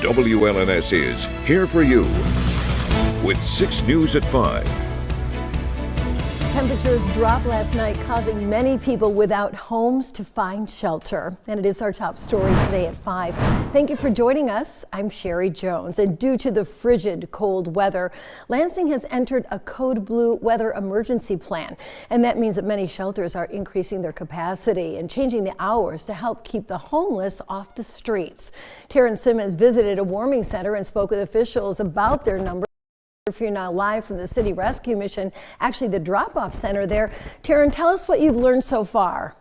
WLNS is here for you with 6 News at 5. Temperatures dropped last night, causing many people without homes to find shelter. And it is our top story today at 5. Thank you for joining us. I'm Sherry Jones. And due to the frigid cold weather, Lansing has entered a code blue weather emergency plan. And that means that many shelters are increasing their capacity and changing the hours to help keep the homeless off the streets. Taryn Simmons visited a warming center and spoke with officials about their numbers. If you're now live from the City Rescue Mission, actually the drop-off center there. Taryn, tell us what you've learned so far.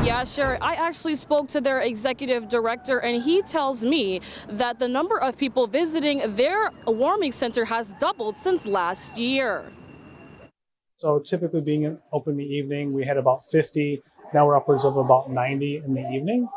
Yeah, sure. I actually spoke to their executive director, and he tells me that the number of people visiting their warming center has doubled since last year. So typically being open in the evening, we had about 50. Now we're upwards of about 90 in the evening.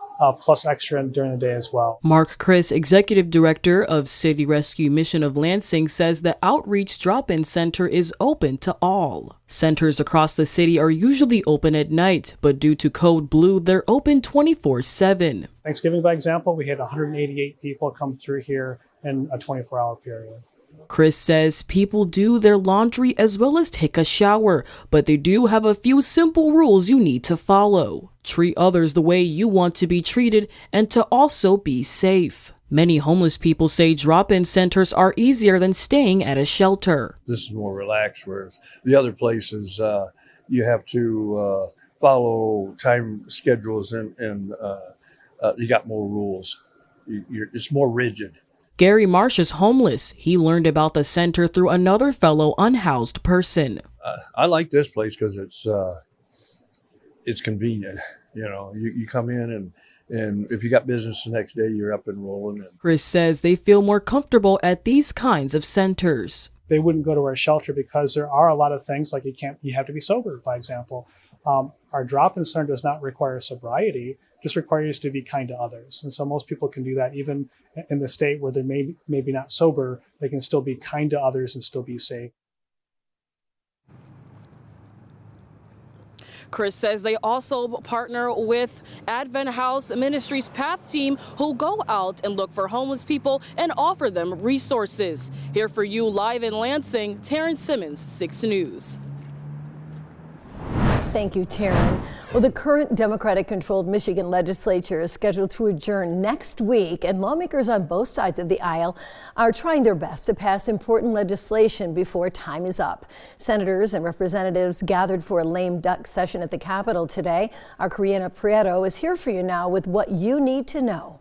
Plus extra during the day as well. Mark Chris, Executive Director of City Rescue Mission of Lansing, says the Outreach Drop-In Center is open to all. Centers across the city are usually open at night, but due to Code Blue, they're open 24/7. Thanksgiving, by example, we had 188 people come through here in a 24-hour period. Chris says people do their laundry as well as take a shower, but they do have a few simple rules you need to follow. Treat others the way you want to be treated and to also be safe. Many homeless people say drop-in centers are easier than staying at a shelter. This is more relaxed, whereas the other places you have to follow time schedules and you got more rules. It's more rigid. Gary Marsh is homeless. He learned about the center through another fellow unhoused person. I like this place because it's convenient. You know, you come in and if you got business the next day, you're up and rolling. Chris says they feel more comfortable at these kinds of centers. They wouldn't go to our shelter because there are a lot of things like you have to be sober, by example. Our drop-in center does not require sobriety, just requires to be kind to others. And so most people can do that even in the state where they're maybe not sober, they can still be kind to others and still be safe. Chris says they also partner with Advent House Ministries Path Team, who go out and look for homeless people and offer them resources. Here for you live in Lansing, Taryn Simmons, 6 News. Thank you, Taryn. Well, the current Democratic-controlled Michigan legislature is scheduled to adjourn next week, and lawmakers on both sides of the aisle are trying their best to pass important legislation before time is up. Senators and representatives gathered for a lame duck session at the Capitol today. Our Karina Prieto is here for you now with what you need to know.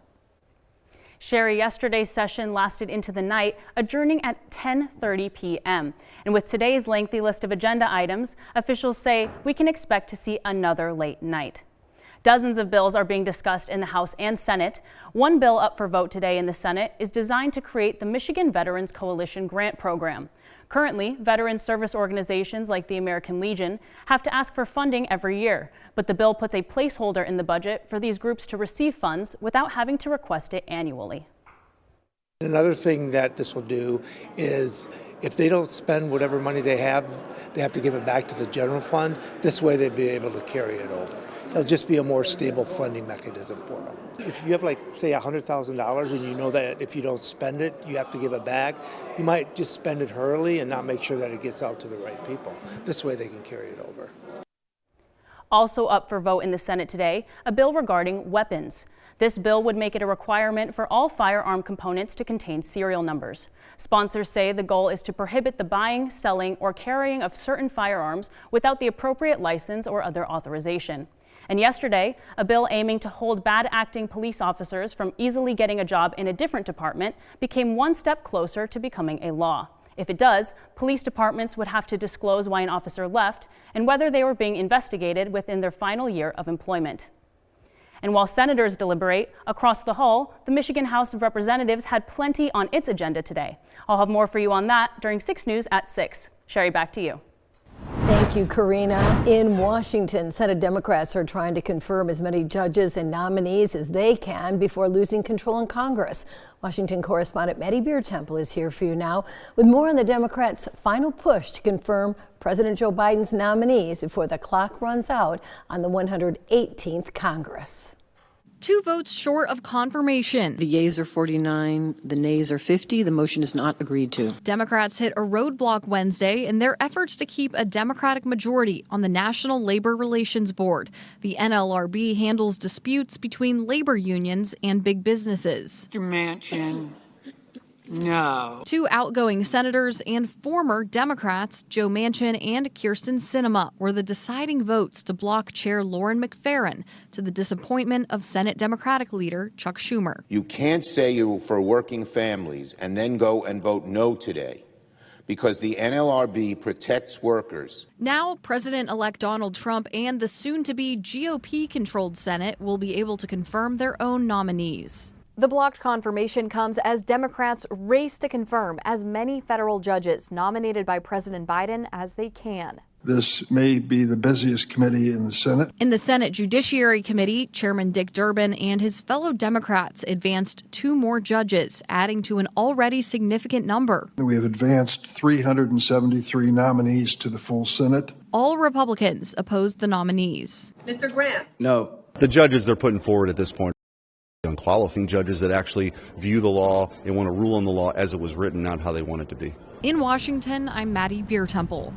Sherry, yesterday's session lasted into the night, adjourning at 10:30 p.m. And with today's lengthy list of agenda items, officials say we can expect to see another late night. Dozens of bills are being discussed in the House and Senate. One bill up for vote today in the Senate is designed to create the Michigan Veterans Coalition Grant Program. Currently, veteran service organizations like the American Legion have to ask for funding every year, but the bill puts a placeholder in the budget for these groups to receive funds without having to request it annually. Another thing that this will do is if they don't spend whatever money they have to give it back to the general fund. This way they'll be able to carry it over. It'll just be a more stable funding mechanism for them. If you have, like, say, $100,000 and you know that if you don't spend it, you have to give it back, you might just spend it early and not make sure that it gets out to the right people. This way they can carry it over. Also up for vote in the Senate today, a bill regarding weapons. This bill would make it a requirement for all firearm components to contain serial numbers. Sponsors say the goal is to prohibit the buying, selling, or carrying of certain firearms without the appropriate license or other authorization. And yesterday, a bill aiming to hold bad acting police officers from easily getting a job in a different department became one step closer to becoming a law. If it does, police departments would have to disclose why an officer left and whether they were being investigated within their final year of employment. And while senators deliberate, across the hall, the Michigan House of Representatives had plenty on its agenda today. I'll have more for you on that during 6 News at 6. Sherry, back to you. Thank you, Karina. In Washington, Senate Democrats are trying to confirm as many judges and nominees as they can before losing control in Congress. Washington correspondent Maddie Beer-Temple is here for you now with more on the Democrats' final push to confirm President Joe Biden's nominees before the clock runs out on the 118th Congress. 2 votes short of confirmation. The yeas are 49, the nays are 50. The motion is not agreed to. Democrats hit a roadblock Wednesday in their efforts to keep a Democratic majority on the National Labor Relations Board. The NLRB handles disputes between labor unions and big businesses. Mr. Manchin. No. 2 outgoing senators and former Democrats, Joe Manchin and Kyrsten Sinema, were the deciding votes to block Chair Lauren McFerrin, to the disappointment of Senate Democratic leader Chuck Schumer. You can't say you're for working families and then go and vote no today, because the NLRB protects workers. Now, President-elect Donald Trump and the soon-to-be GOP-controlled Senate will be able to confirm their own nominees. The blocked confirmation comes as Democrats race to confirm as many federal judges nominated by President Biden as they can. This may be the busiest committee in the Senate. In the Senate Judiciary Committee, Chairman Dick Durbin and his fellow Democrats advanced 2 more judges, adding to an already significant number. We have advanced 373 nominees to the full Senate. All Republicans opposed the nominees. Mr. Grant? No. The judges they're putting forward at this point are unqualified judges that actually view the law and want to rule on the law as it was written, not how they want it to be. In Washington, I'm Maddie Beertemple.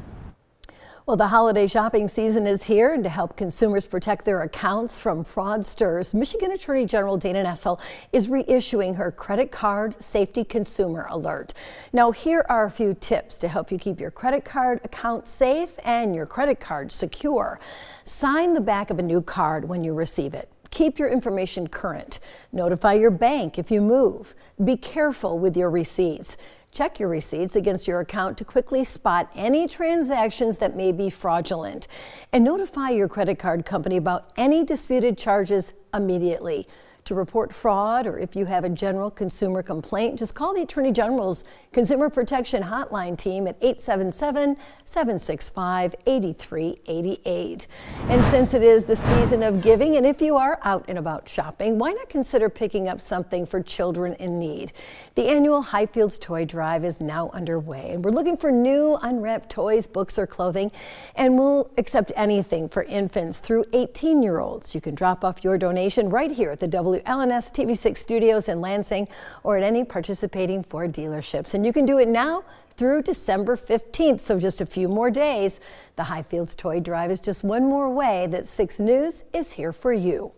Well, the holiday shopping season is here, and to help consumers protect their accounts from fraudsters, Michigan Attorney General Dana Nessel is reissuing her credit card safety consumer alert. Now, here are a few tips to help you keep your credit card account safe and your credit card secure. Sign the back of a new card when you receive it. Keep your information current. Notify your bank if you move. Be careful with your receipts. Check your receipts against your account to quickly spot any transactions that may be fraudulent. And notify your credit card company about any disputed charges immediately. To report fraud, or if you have a general consumer complaint, just call the Attorney General's Consumer Protection Hotline team at 877-765-8388. And since it is the season of giving, and if you are out and about shopping, why not consider picking up something for children in need? The annual Highfields Toy Drive is now underway, and we're looking for new unwrapped toys, books, or clothing, and we'll accept anything for infants through 18-year-olds. You can drop off your donation right here at the WLNS TV6 studios in Lansing or at any participating Ford dealerships. And you can do it now through December 15th, so just a few more days. The Highfields Toy Drive is just one more way that 6 News is here for you.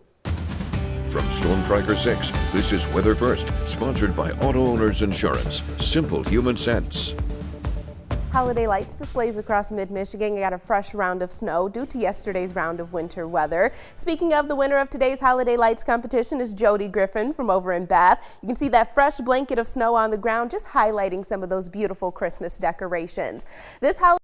From Storm Tracker 6, this is Weather First, sponsored by Auto Owners Insurance. Simple human sense. Holiday lights displays across mid-Michigan got a fresh round of snow due to yesterday's round of winter weather. Speaking of, the winner of today's Holiday Lights competition is Jody Griffin from over in Bath. You can see that fresh blanket of snow on the ground, just highlighting some of those beautiful Christmas decorations. This holiday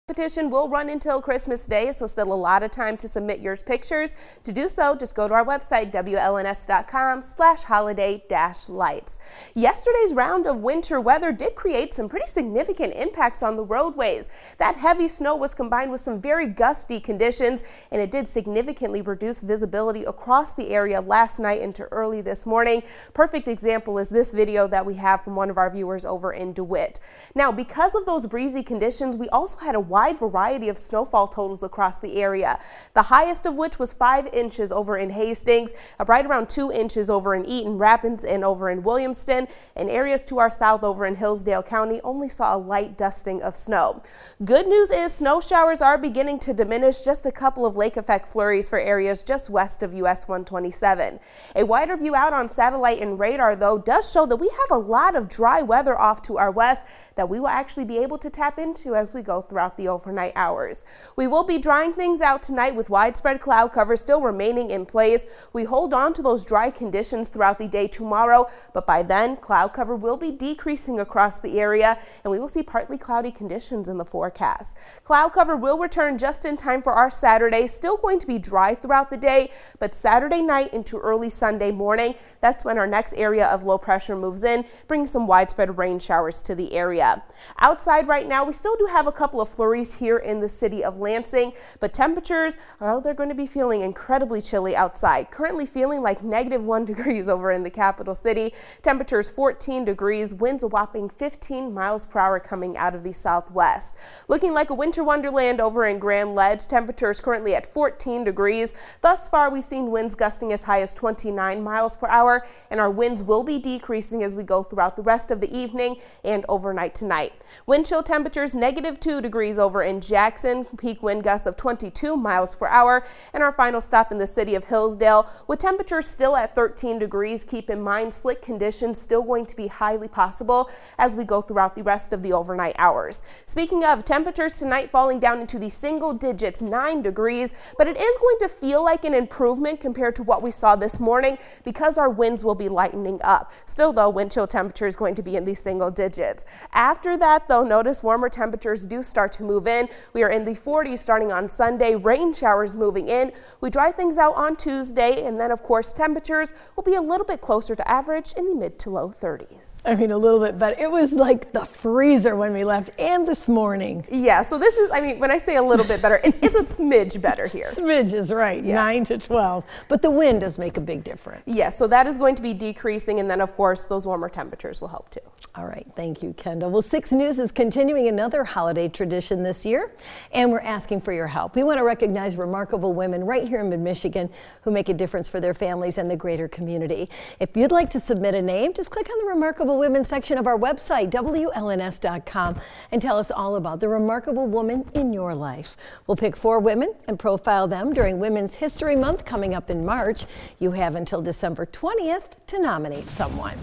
competition will run until Christmas Day, so still a lot of time to submit your pictures. To do so, just go to our website, WLNS.com/holiday-lights. Yesterday's round of winter weather did create some pretty significant impacts on the roadways. That heavy snow was combined with some very gusty conditions, and it did significantly reduce visibility across the area last night into early this morning. Perfect example is this video that we have from one of our viewers over in DeWitt. Now, because of those breezy conditions, we also had a wide variety of snowfall totals across the area. The highest of which was 5 inches over in Hastings, right around 2 inches over in Eaton Rapids and over in Williamston, and areas to our south over in Hillsdale County only saw a light dusting of snow. Good news is snow showers are beginning to diminish, just a couple of lake effect flurries for areas just west of US 127. A wider view out on satellite and radar, though, does show that we have a lot of dry weather off to our west that we will actually be able to tap into as we go throughout the overnight hours. We will be drying things out tonight with widespread cloud cover still remaining in place. We hold on to those dry conditions throughout the day tomorrow, but by then cloud cover will be decreasing across the area and we will see partly cloudy conditions in the forecast. Cloud cover will return just in time for our Saturday. Still going to be dry throughout the day, but Saturday night into early Sunday morning, that's when our next area of low pressure moves in, bringing some widespread rain showers to the area. Outside right now, we still do have a couple of flurries stories here in the city of Lansing, but temperatures, well, they're going to be feeling incredibly chilly outside. Currently feeling like -1 degrees over in the capital city. Temperatures 14 degrees, winds a whopping 15 miles per hour coming out of the southwest. Looking like a winter wonderland over in Grand Ledge. Temperatures currently at 14 degrees. Thus far, we've seen winds gusting as high as 29 miles per hour, and our winds will be decreasing as we go throughout the rest of the evening and overnight tonight. Wind chill temperatures -2 degrees over in Jackson, peak wind gusts of 22 miles per hour, and our final stop in the city of Hillsdale with temperatures still at 13 degrees. Keep in mind, slick conditions still going to be highly possible as we go throughout the rest of the overnight hours. Speaking of temperatures tonight, falling down into the single digits, 9 degrees, but it is going to feel like an improvement compared to what we saw this morning because our winds will be lightening up. Still though, wind chill temperature is going to be in the single digits. After that though, notice warmer temperatures do start to move in. We are in the 40s starting on Sunday, rain showers moving in. We dry things out on Tuesday, and then of course temperatures will be a little bit closer to average in the mid to low 30s. I mean, a little bit, but it was like the freezer when we left and this morning. Yeah, so this is, I mean, when I say a little bit better, it's a smidge better here. Smidge is right, yeah. 9 to 12, but the wind does make a big difference. Yeah, so that is going to be decreasing, and then of course those warmer temperatures will help too. All right, thank you, Kendall. Well, 6 News is continuing another holiday tradition this year, and we're asking for your help. We want to recognize remarkable women right here in Mid-Michigan who make a difference for their families and the greater community. If you'd like to submit a name, just click on the Remarkable Women section of our website, WLNS.com, and tell us all about the remarkable woman in your life. We'll pick 4 women and profile them during Women's History Month coming up in March. You have until December 20th to nominate someone.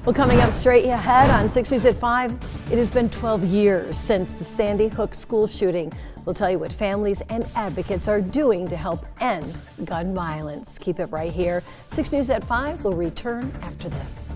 Well, coming up straight ahead on 6 News at 5, it has been 12 years since the Sandy Hook school shooting. We'll tell you what families and advocates are doing to help end gun violence. Keep it right here. 6 News at 5 will return after this.